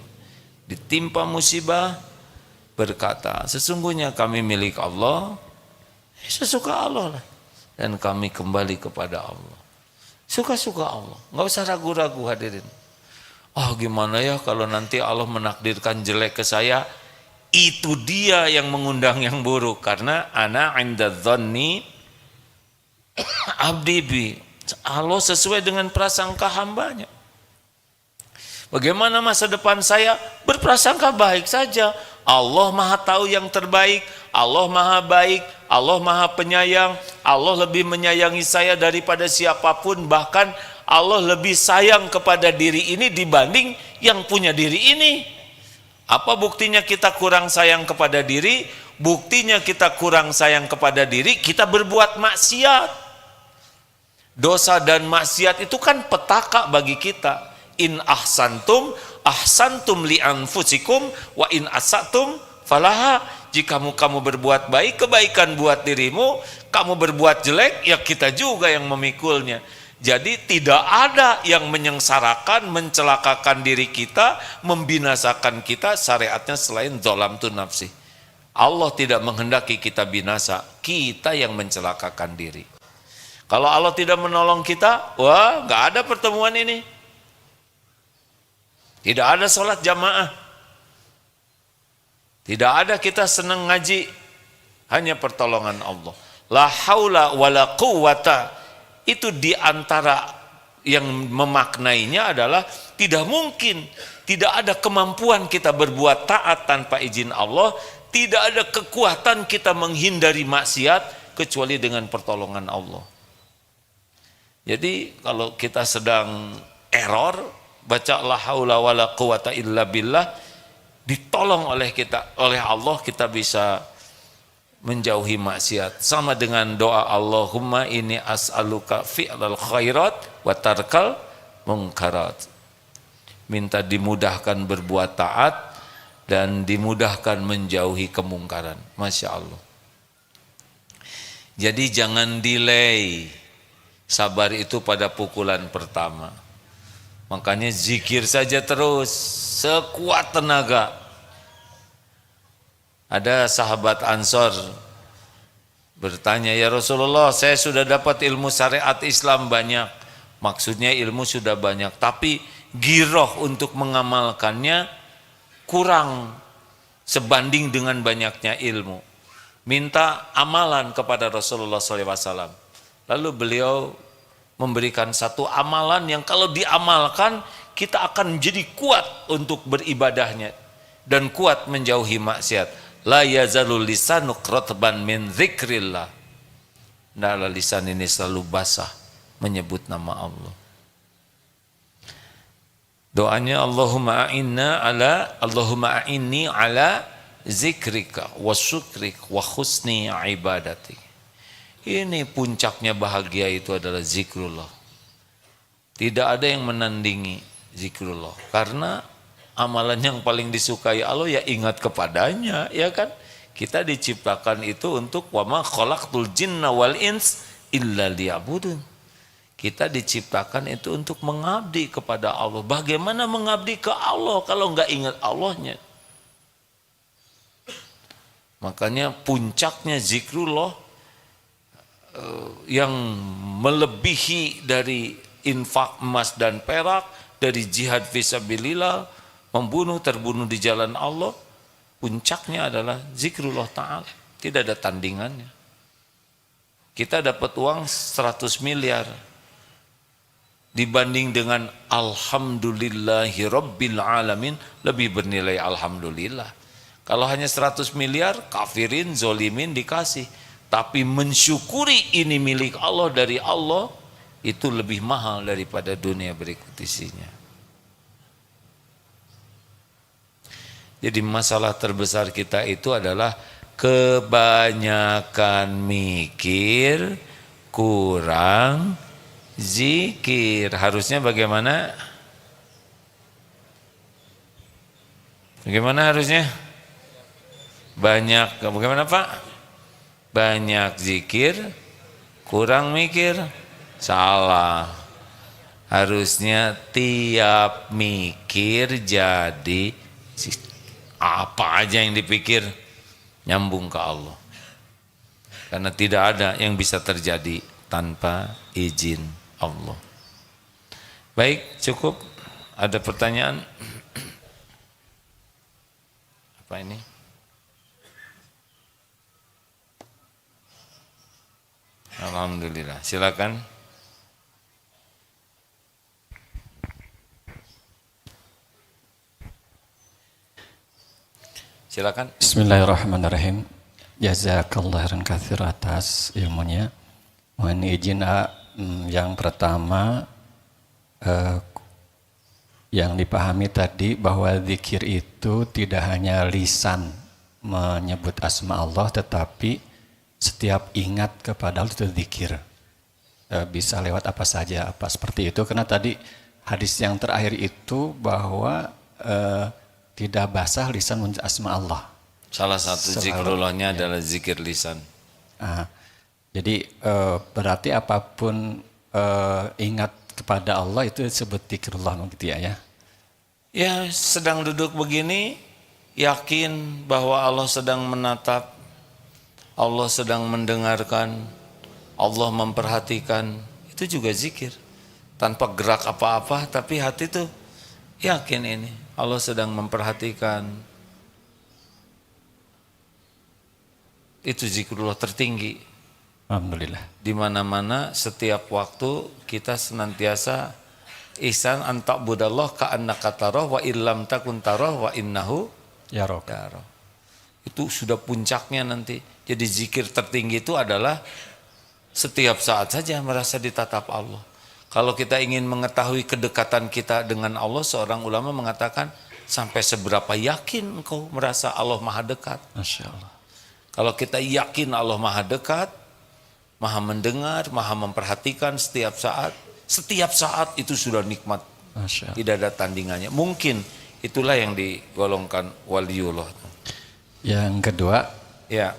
S2: Ditimpa musibah berkata, sesungguhnya kami milik Allah, sesuka Allah lah. Dan kami kembali kepada Allah. Suka-suka Allah, nggak usah ragu-ragu hadirin. Oh gimana ya kalau nanti Allah menakdirkan jelek ke saya, itu dia yang mengundang yang buruk. Karena ana inda dhanni abdi bi. Allah sesuai dengan prasangka hambanya. Bagaimana masa depan saya? Berprasangka baik saja. Allah maha tahu yang terbaik. Allah maha baik. Allah maha penyayang. Allah lebih menyayangi saya daripada siapapun. Bahkan Allah lebih sayang kepada diri ini dibanding yang punya diri ini. Apa buktinya kita kurang sayang kepada diri? Buktinya kita kurang sayang kepada diri, kita berbuat maksiat. Dosa dan maksiat itu kan petaka bagi kita. In ahsantum ahsantum li anfusikum wa in asatum falaha. Jika kamu berbuat baik, kebaikan buat dirimu. Kamu berbuat jelek, ya kita juga yang memikulnya. Jadi tidak ada yang menyengsarakan, mencelakakan diri kita, membinasakan kita syariatnya selain zalam tu nafsi. Allah tidak menghendaki kita binasa, kita yang mencelakakan diri. Kalau Allah tidak menolong kita, wah nggak ada pertemuan ini. Tidak ada sholat jamaah. Tidak ada kita senang ngaji. Hanya pertolongan Allah. La haula wa la quwata. Itu diantara yang memaknainya adalah tidak mungkin. Tidak ada kemampuan kita berbuat taat tanpa izin Allah. Tidak ada kekuatan kita menghindari maksiat kecuali dengan pertolongan Allah. Jadi kalau kita sedang error, baca la haula wala quwata illa billah, ditolong oleh Allah, kita bisa menjauhi maksiat. Sama dengan doa Allahumma inni as'aluka fi'lal khairat wa tarkal munkarat. Minta dimudahkan berbuat taat dan dimudahkan menjauhi kemungkaran. Masya Allah. Jadi jangan delay. Sabar itu pada pukulan pertama. Makanya zikir saja terus, sekuat tenaga. Ada sahabat Ansor bertanya, ya Rasulullah, saya sudah dapat ilmu syariat Islam banyak. Maksudnya ilmu sudah banyak, tapi giroh untuk mengamalkannya kurang sebanding dengan banyaknya ilmu. Minta amalan kepada Rasulullah SAW. Lalu beliau memberikan satu amalan yang kalau diamalkan kita akan menjadi kuat untuk beribadahnya dan kuat menjauhi maksiat. La yazalul lisanuk ratban min dzikrillah. Nah, lisan ini selalu basah menyebut nama Allah. Doanya Allahumma a'inni ala zikrika wa syukrika wa husni ibadatik. Ini puncaknya bahagia itu adalah zikrullah. Tidak ada yang menandingi zikrullah. Karena amalan yang paling disukai Allah ya ingat kepadanya, ya kan? Kita diciptakan itu untuk wa ma khalaqtul jinna wal ins illa liya'budun. Kita diciptakan itu untuk mengabdi kepada Allah. Bagaimana mengabdi ke Allah kalau enggak ingat Allahnya? Makanya puncaknya zikrullah yang melebihi dari infak emas dan perak, dari jihad fisabilillah, membunuh terbunuh di jalan Allah, puncaknya adalah zikrullah ta'ala. Tidak ada tandingannya. Kita dapat uang 100 miliar dibanding dengan alhamdulillahi rabbil alamin, lebih bernilai alhamdulillah. Kalau hanya 100 miliar, kafirin, zolimin dikasih. Tapi mensyukuri ini milik Allah dari Allah, itu lebih mahal daripada dunia berikut isinya. Jadi masalah terbesar kita itu adalah kebanyakan mikir, kurang zikir. Harusnya bagaimana? Bagaimana harusnya? Banyak, bagaimana Pak? Banyak zikir, kurang mikir. Salah. Harusnya tiap mikir jadi apa aja yang dipikir nyambung ke Allah. Karena tidak ada yang bisa terjadi tanpa izin Allah. Baik, cukup. Ada pertanyaan? Apa ini? Alhamdulillah. Silakan. Silakan.
S4: Bismillahirrahmanirrahim. Jazakallah khairan katsir atas ilmunya. Mohon izin yang pertama yang dipahami tadi bahwa zikir itu tidak hanya lisan menyebut asma Allah, tetapi setiap ingat kepada Allah itu zikir. Bisa lewat apa saja, apa seperti itu. Karena tadi hadis yang terakhir itu bahwa tidak basah lisan menyebut asma Allah.
S2: Salah satu zikrullahnya adalah zikir lisan.
S4: Jadi berarti apapun ingat kepada Allah itu disebut zikrullah begitu ya?
S2: Ya, sedang duduk begini, yakin bahwa Allah sedang menatap, Allah sedang mendengarkan, Allah memperhatikan, itu juga zikir. Tanpa gerak apa-apa, tapi hati tuh yakin ini Allah sedang memperhatikan. Itu zikrullah tertinggi.
S4: Alhamdulillah.
S2: Di mana-mana setiap waktu kita senantiasa ihsan an ta'budallah ka'annaka tarah wa illam takun tarah wa innahu
S4: Ya Rob.
S2: yarah. Itu sudah puncaknya nanti. Jadi zikir tertinggi itu adalah setiap saat saja merasa ditatap Allah. Kalau kita ingin mengetahui kedekatan kita dengan Allah, seorang ulama mengatakan sampai seberapa yakin engkau merasa Allah maha dekat.
S4: Masya Allah.
S2: Kalau kita yakin Allah maha dekat, maha mendengar, maha memperhatikan setiap saat itu sudah nikmat.
S4: Masya Allah.
S2: Tidak ada tandingannya. Mungkin itulah yang digolongkan waliullah.
S4: Yang kedua,
S2: Ya,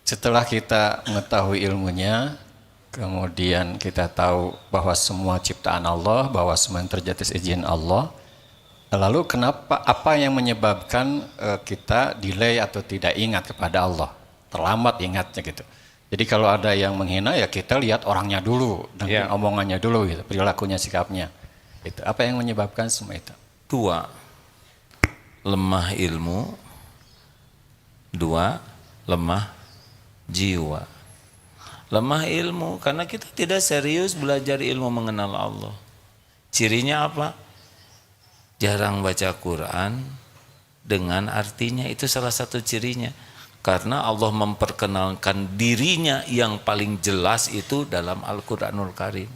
S4: setelah kita mengetahui ilmunya, kemudian kita tahu bahwa semua ciptaan Allah, bahwa semua yang terjadi izin Allah, lalu apa yang menyebabkan kita delay atau tidak ingat kepada Allah, terlambat ingatnya gitu. Jadi kalau ada yang menghina ya kita lihat orangnya dulu, dan omongannya dulu gitu, perilakunya, sikapnya. Itu apa yang menyebabkan semua itu?
S2: 2, lemah ilmu. 2, lemah jiwa. Lemah ilmu karena kita tidak serius belajar ilmu mengenal Allah. Cirinya apa? Jarang baca Quran dengan artinya, itu salah satu cirinya. Karena Allah memperkenalkan dirinya yang paling jelas itu dalam Al-Quranul Karim.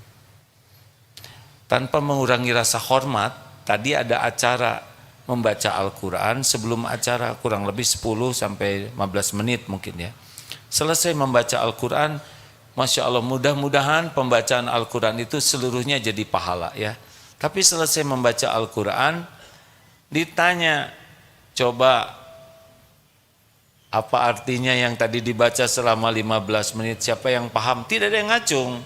S2: Tanpa mengurangi rasa hormat, tadi ada acara membaca Al-Quran. Sebelum acara kurang lebih 10 sampai 15 menit mungkin ya. Selesai membaca Al-Quran, Masya Allah, mudah-mudahan pembacaan Al-Quran itu seluruhnya jadi pahala ya. Tapi selesai membaca Al-Quran, ditanya, coba apa artinya yang tadi dibaca selama 15 menit, siapa yang paham? Tidak ada yang ngacung.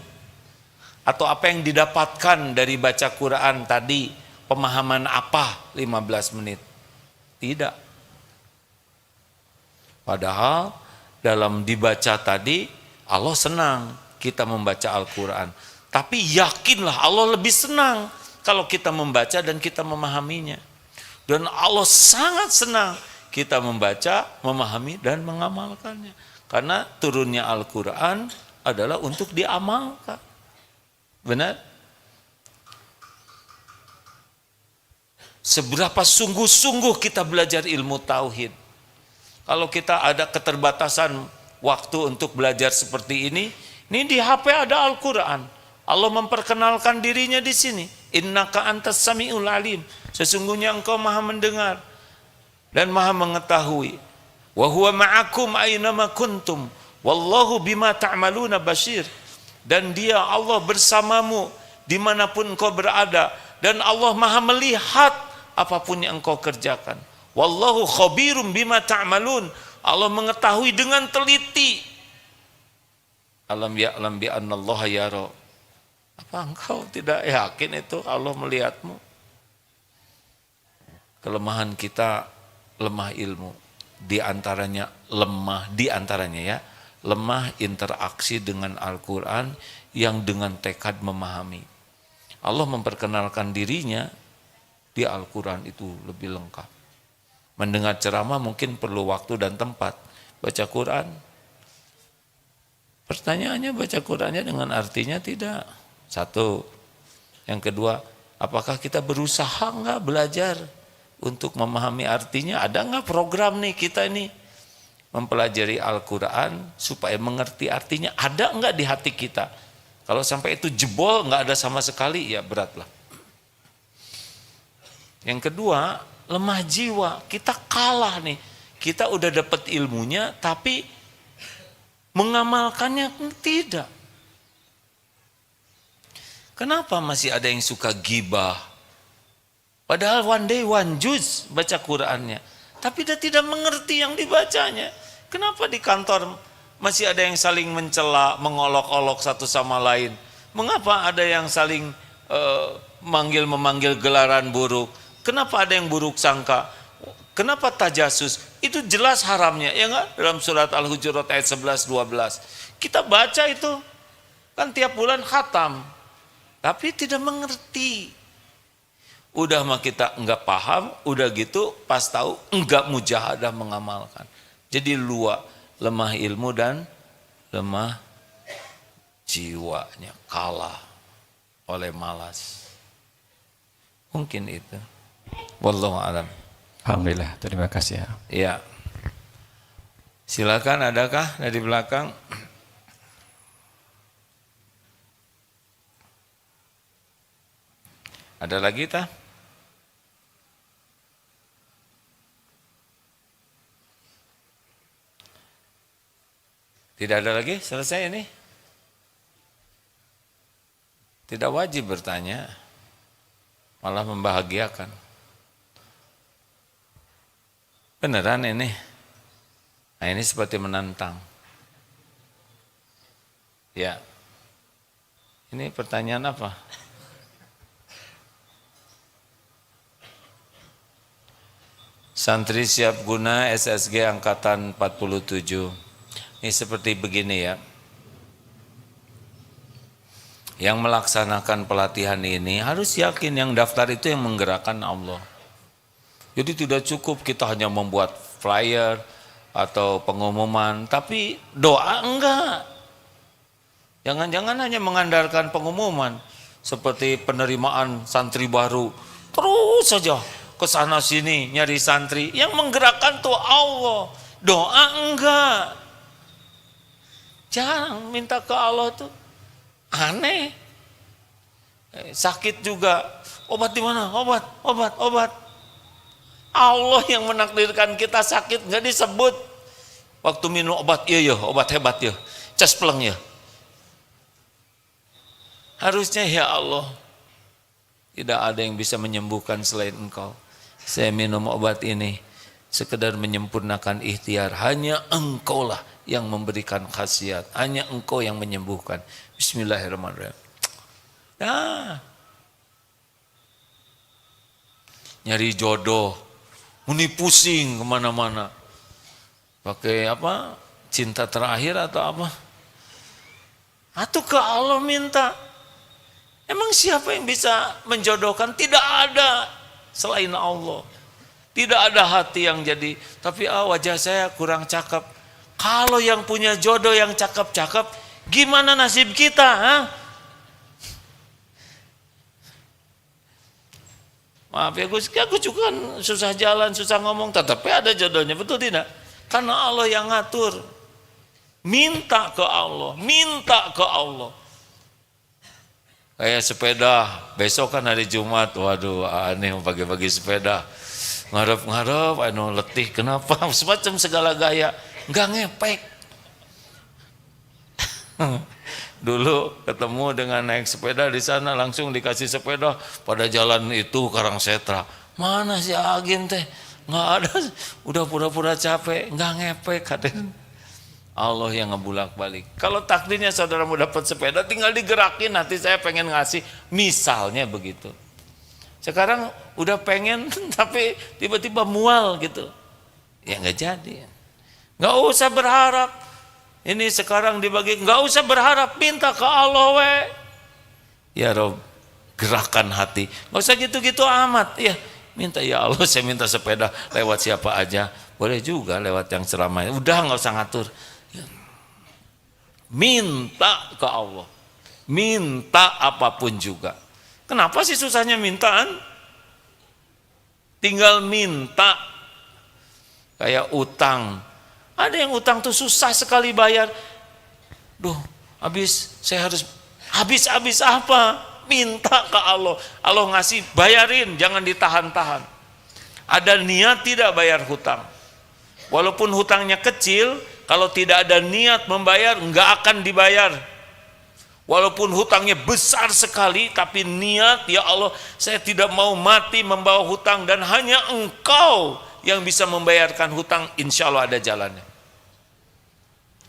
S2: Atau apa yang didapatkan dari baca Quran tadi, pemahaman apa 15 menit? Tidak. Padahal dalam dibaca tadi, Allah senang kita membaca Al-Quran. Tapi yakinlah Allah lebih senang kalau kita membaca dan kita memahaminya. Dan Allah sangat senang kita membaca, memahami, dan mengamalkannya. Karena turunnya Al-Quran adalah untuk diamalkan. Benar? Seberapa sungguh-sungguh kita belajar ilmu tauhid. Kalau kita ada keterbatasan waktu untuk belajar seperti ini di HP ada Al-Quran. Allah memperkenalkan dirinya di sini. Innaka antas sami'ul alim. Sesungguhnya engkau maha mendengar dan maha mengetahui. Wa huwa ma'akum aynama kuntum wallahu bima ta'maluna basyir. Dan dia Allah bersamamu dimanapun engkau berada, dan Allah maha melihat apapun yang engkau kerjakan. Wallahu khabirum bima ta'malun. Allah mengetahui dengan teliti. Alam ya'lam bi annallaha yara. Apa engkau tidak yakin itu Allah melihatmu? Kelemahan kita lemah ilmu. Di antaranya ya, lemah interaksi dengan Al-Quran yang dengan tekad memahami. Allah memperkenalkan dirinya di Al-Quran itu lebih lengkap. Mendengar ceramah mungkin perlu waktu dan tempat. Baca Quran, pertanyaannya baca Qurannya dengan artinya tidak. 1. Yang kedua, apakah kita berusaha enggak belajar untuk memahami artinya? Ada enggak program nih kita ini mempelajari Al-Quran supaya mengerti artinya? Ada enggak di hati kita? Kalau sampai itu jebol, enggak ada sama sekali, ya beratlah. Yang kedua, lemah jiwa. Kita kalah nih. Kita udah dapat ilmunya, tapi mengamalkannya tidak. Kenapa masih ada yang suka gibah? Padahal one day one juz baca Qurannya, tapi dia tidak mengerti yang dibacanya. Kenapa di kantor masih ada yang saling mencela, mengolok-olok satu sama lain? Mengapa ada yang saling memanggil gelaran buruk? Kenapa ada yang buruk sangka? Kenapa tajasus? Itu jelas haramnya, ya enggak? Dalam surat Al-Hujurat ayat 11-12. kita baca itu kan tiap bulan khatam, tapi tidak mengerti. Udah mah kita enggak paham, udah gitu pas tahu enggak mujahadah mengamalkan. Jadi lemah ilmu dan lemah jiwanya, kalah oleh malas. Mungkin itu. Wallahu a'lam.
S4: Alhamdulillah, terima kasih ya.
S2: Ya. Silakan, adakah dari belakang? Ada lagi tah? Tidak ada lagi? Selesai ini? Tidak wajib bertanya, malah membahagiakan. Beneran ini? Nah ini seperti menantang. Ya. Ini pertanyaan apa? Santri siap guna SSG Angkatan 47. Ini seperti begini ya. Yang melaksanakan pelatihan ini harus yakin yang daftar itu yang menggerakkan Allah. Jadi tidak cukup kita hanya membuat flyer atau pengumuman, tapi doa enggak. Jangan-jangan hanya mengandalkan pengumuman seperti penerimaan santri baru. Terus saja ke sana sini nyari santri, yang menggerakkan tuh Allah. Doa enggak. Jangan minta ke Allah tuh aneh. Sakit juga, obat di mana? Obat. Allah yang menakdirkan kita sakit nggak disebut. Waktu minum obat, iya obat hebat ya, cespleng ya. Harusnya ya Allah, tidak ada yang bisa menyembuhkan selain Engkau. Saya minum obat ini sekedar menyempurnakan ikhtiar. Hanya Engkau lah yang memberikan khasiat. Hanya Engkau yang menyembuhkan. Bismillahirrahmanirrahim. Nah, nyari jodoh, muni pusing kemana-mana. Pakai apa? Cinta terakhir atau apa? Atau ke Allah minta. Emang siapa yang bisa menjodohkan? Tidak ada selain Allah. Tidak ada hati yang jadi, tapi wajah saya kurang cakep. Kalau yang punya jodoh yang cakep-cakep, gimana nasib kita? Ha? Maaf ya, aku juga kan susah jalan, susah ngomong, tetapi ada jodohnya, betul tidak? Karena Allah yang ngatur. Minta ke Allah, minta ke Allah. Kayak sepeda, besok kan hari Jumat, waduh aneh pagi-pagi sepeda. Ngarep-ngarep, letih, kenapa? Semacam segala gaya, nggak ngepek. Dulu ketemu dengan naik sepeda di sana, langsung dikasih sepeda pada jalan itu Karangsetra. Mana si Agin teh? Nggak ada, udah pura-pura capek, nggak ngepek. Allah yang ngebulak-balik. Kalau takdirnya saudara mau dapat sepeda, tinggal digerakin. Nanti saya pengen ngasih, misalnya begitu. Sekarang udah pengen, tapi tiba-tiba mual gitu. Ya nggak jadi. Nggak usah berharap. Ini sekarang dibagi, nggak usah berharap, minta ke Allah we. Ya Rob, gerakan hati. Nggak usah gitu-gitu amat. Ya, minta ya Allah, saya minta sepeda lewat siapa aja. Boleh juga lewat yang ceramah. Udah nggak usah ngatur. Minta ke Allah. Minta apapun juga. Kenapa sih susahnya mintaan? Tinggal minta. Kayak utang. Ada yang utang tuh susah sekali bayar. Duh, saya harus habis apa? Minta ke Allah. Allah ngasih, bayarin, jangan ditahan-tahan. Ada niat tidak bayar hutang. Walaupun hutangnya kecil, kalau tidak ada niat membayar, enggak akan dibayar. Walaupun hutangnya besar sekali, tapi niat, ya Allah, saya tidak mau mati membawa hutang dan hanya Engkau yang bisa membayarkan hutang, insya Allah ada jalannya.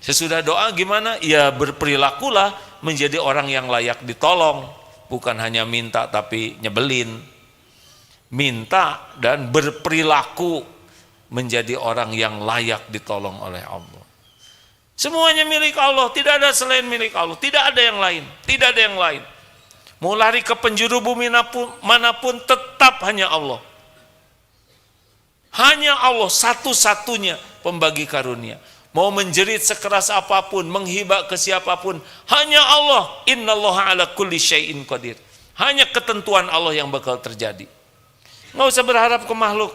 S2: Sesudah doa gimana? Ya berperilakulah menjadi orang yang layak ditolong. Bukan hanya minta tapi nyebelin. Minta dan berperilaku menjadi orang yang layak ditolong oleh Allah. Semuanya milik Allah, tidak ada selain milik Allah, tidak ada yang lain, tidak ada yang lain. Mau lari ke penjuru bumi manapun tetap hanya Allah. Hanya Allah satu-satunya pembagi karunia. Mau menjerit sekeras apapun, menghibah ke siapapun, hanya Allah. Innallaha ala kulli syai'in qadir. Hanya ketentuan Allah yang bakal terjadi. Nggak usah berharap ke makhluk.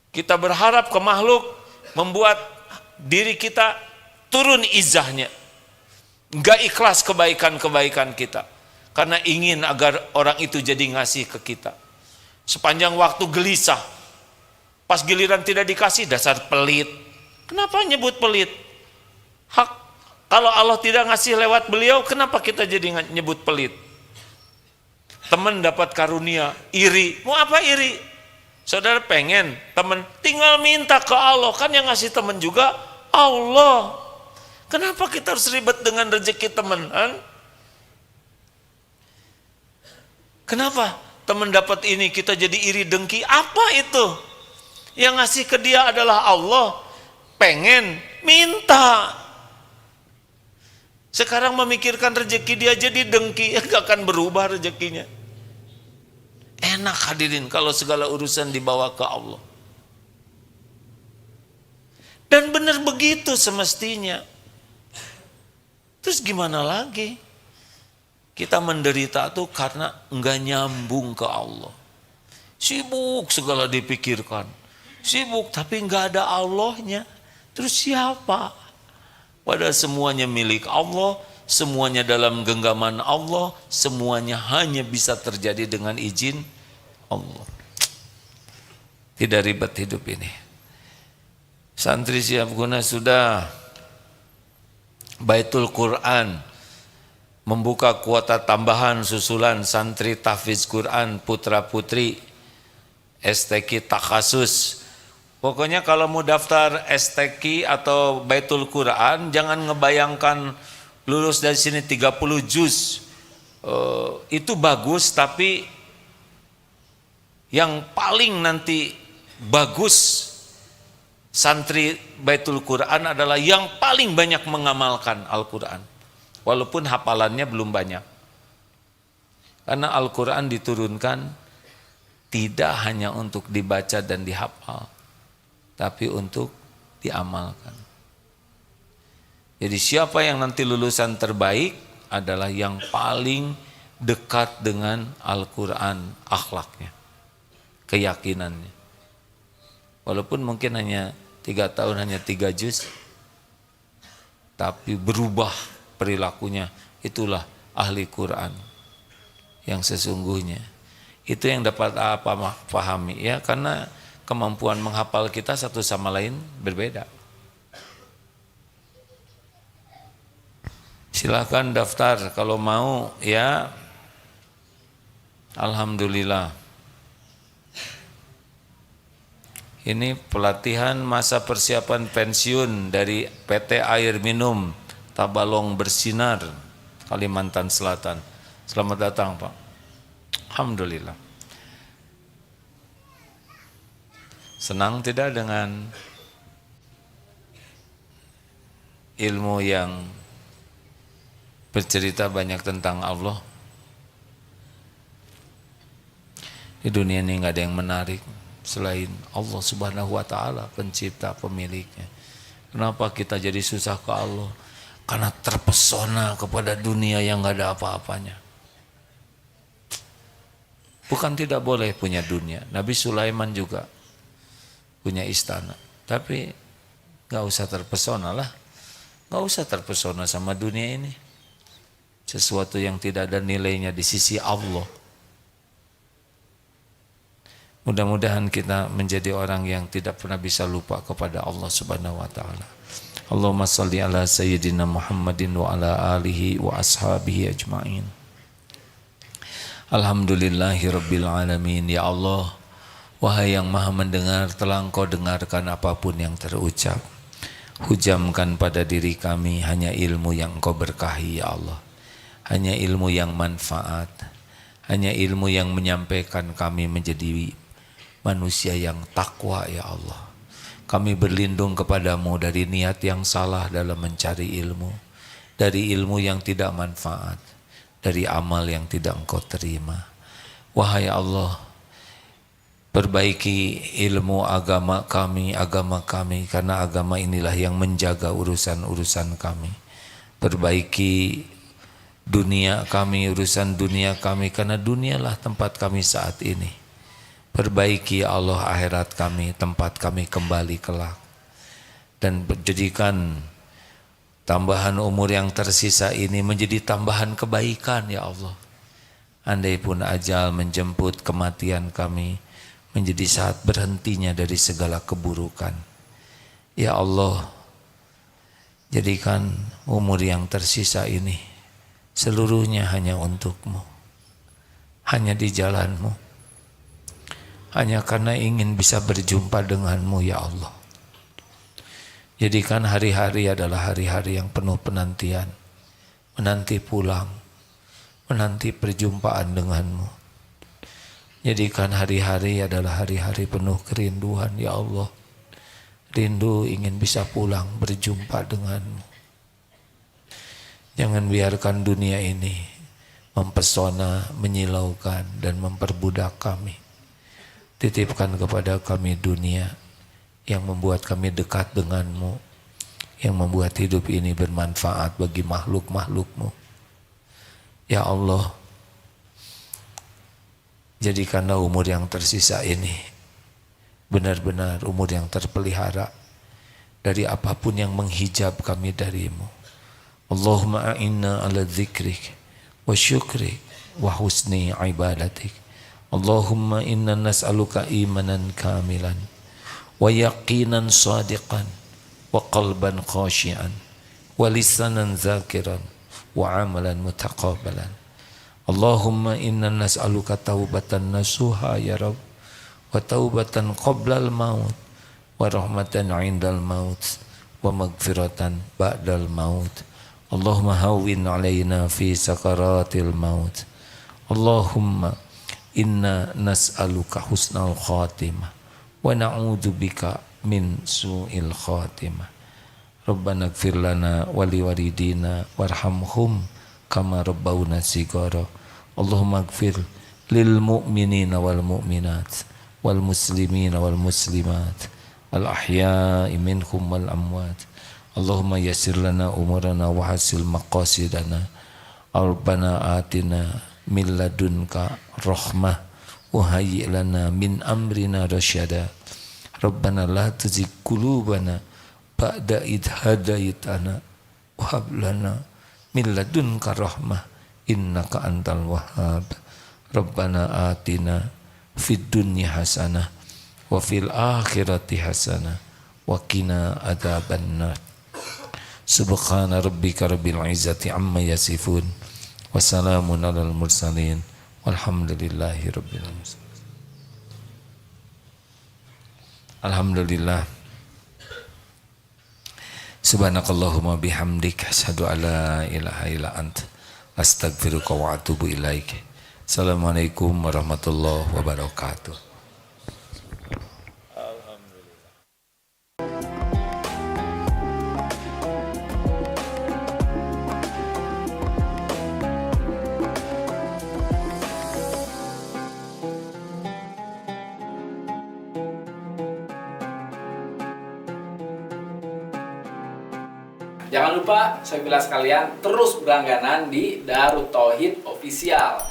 S2: Kita berharap ke makhluk membuat diri kita turun izahnya. Nggak ikhlas kebaikan-kebaikan kita. Karena ingin agar orang itu jadi ngasih ke kita. Sepanjang waktu gelisah. Pas giliran tidak dikasih, dasar pelit. Kenapa nyebut pelit? Hak, kalau Allah tidak ngasih lewat beliau, kenapa kita jadi nyebut pelit? Teman dapat karunia, iri. Mau apa iri? Saudara pengen teman, tinggal minta ke Allah. Kan yang ngasih teman juga Allah. Kenapa kita harus ribet dengan rezeki teman? Kenapa teman dapat ini kita jadi iri dengki? Apa itu? Yang ngasih ke dia adalah Allah. Pengen, minta. Sekarang memikirkan rezeki dia jadi dengki, gak akan berubah rezekinya. Enak hadirin kalau segala urusan dibawa ke Allah. Dan benar begitu semestinya. Terus gimana lagi? Kita menderita tuh karena enggak nyambung ke Allah. Sibuk segala dipikirkan. Sibuk tapi enggak ada Allahnya. Terus siapa? Padahal semuanya milik Allah, semuanya dalam genggaman Allah, semuanya hanya bisa terjadi dengan izin Allah. Tidak ribet hidup ini. Santri siap guna sudah. Baitul Quran membuka kuota tambahan susulan santri tahfiz Quran putra putri STQ Takhasus. Pokoknya kalau mau daftar STQ atau Baitul Quran, jangan ngebayangkan lulus dari sini 30 juz. Itu bagus, tapi yang paling nanti bagus santri Baitul Quran adalah yang paling banyak mengamalkan Al-Quran. Walaupun hafalannya belum banyak. Karena Al-Quran diturunkan tidak hanya untuk dibaca dan dihafal, tapi untuk diamalkan. Jadi siapa yang nanti lulusan terbaik adalah yang paling dekat dengan Al-Quran, akhlaknya, keyakinannya. Walaupun mungkin hanya 3 tahun, hanya 3 juz, tapi berubah perilakunya. Itulah ahli Quran yang sesungguhnya. Itu yang dapat apa pahami ya, karena kemampuan menghafal kita satu sama lain berbeda. Silakan daftar kalau mau ya. Alhamdulillah. Ini pelatihan masa persiapan pensiun dari PT Air Minum Tabalong Bersinar, Kalimantan Selatan. Selamat datang Pak. Alhamdulillah. Senang tidak dengan ilmu yang bercerita banyak tentang Allah? Di dunia ini nggak ada yang menarik selain Allah Subhanahu wa Ta'ala, pencipta, pemiliknya. Kenapa kita jadi susah ke Allah? Karena terpesona kepada dunia yang nggak ada apa-apanya. Bukan tidak boleh punya dunia. Nabi Sulaiman juga punya istana. Tapi nggak usah terpesona lah. Nggak usah terpesona sama dunia ini. Sesuatu yang tidak ada nilainya di sisi Allah. Mudah-mudahan kita menjadi orang yang tidak pernah bisa lupa kepada Allah Subhanahu wa Ta'ala. Allahumma salli ala sayyidina Muhammadin wa ala alihi wa ashabihi ajma'in. Alhamdulillahi rabbil alamin. Ya Allah, wahai yang maha mendengar, telah Engkau dengarkan apapun yang terucap. Hujamkan pada diri kami hanya ilmu yang Engkau berkahi ya Allah. Hanya ilmu yang manfaat. Hanya ilmu yang menyampaikan kami menjadi manusia yang takwa ya Allah. Kami berlindung kepadamu dari niat yang salah dalam mencari ilmu, dari ilmu yang tidak manfaat, dari amal yang tidak engkau terima. Wahai Allah, perbaiki ilmu agama kami, karena agama inilah yang menjaga urusan-urusan kami. Perbaiki dunia kami, urusan dunia kami, karena dunialah tempat kami saat ini. Perbaiki ya Allah akhirat kami, tempat kami kembali kelak. Dan jadikan tambahan umur yang tersisa ini menjadi tambahan kebaikan ya Allah. Andai pun ajal menjemput kematian kami, menjadi saat berhentinya dari segala keburukan. Ya Allah, jadikan umur yang tersisa ini seluruhnya hanya untukmu, hanya di jalanmu, hanya karena ingin bisa berjumpa denganmu ya Allah. Jadikan hari-hari adalah hari-hari yang penuh penantian, menanti pulang, menanti perjumpaan denganmu. Jadikan hari-hari adalah hari-hari penuh kerinduan ya Allah. Rindu ingin bisa pulang berjumpa denganmu. Jangan biarkan dunia ini mempesona, menyilaukan dan memperbudak kami. Titipkan kepada kami dunia yang membuat kami dekat denganmu, yang membuat hidup ini bermanfaat bagi makhluk-makhlukmu. Ya Allah, jadikanlah umur yang tersisa ini benar-benar umur yang terpelihara dari apapun yang menghijab kami darimu. Allahumma a'inna ala dzikrik wa syukrik wa husni ibadatik. Allahumma inna nas'aluka imanan kamilan wa yaqinan sadiqan wa qalban khashian wa lisanan zakiran wa amalan mutaqabbalan. Allahumma inna nas'aluka taubatan nasuha ya Rabb, wa taubatan qoblal maut, wa rahmatan indal maut, wa magfiratan ba'dal maut. Allahumma hawwin alaina fi sakaratil maut. Allahumma inna nas'aluka husnal khatimah wa na'udzubika min su'il khatimah. Rabbana ighfir lana wa liwalidina warhamhum kama rabbawna shighara. Allahumma ighfir lil mu'minina wal mu'minat wal muslimina wal muslimat al ahya'i minhum wal amwat. Allahumma yassir lana umurana wa hasil maqasidana. Rabbana atina min ladunka rahmah wa hayyi' lana min amrina rasyada. Rabbana la tuzigh qulubana ba'da idh hadaitana wa hab lana min ladunka rahmah innaka antal wahhab. Rabbana atina fid dunya hasanah wa fil akhirati hasanah wa qina adzabannar. Subhana rabbika rabbil izzati amma yasifun wa salamun alal mursalin walhamdulillahi rabbil alamin. Alhamdulillah. Subhanakallahumma bihamdik asyhadu an la ilaha illa anta astaghfiruka wa atubu ilaik. Assalamualaikum warahmatullahi wabarakatuh.
S5: Jangan lupa, saya bilang sekalian, terus berlangganan di Darut Tauhid Official.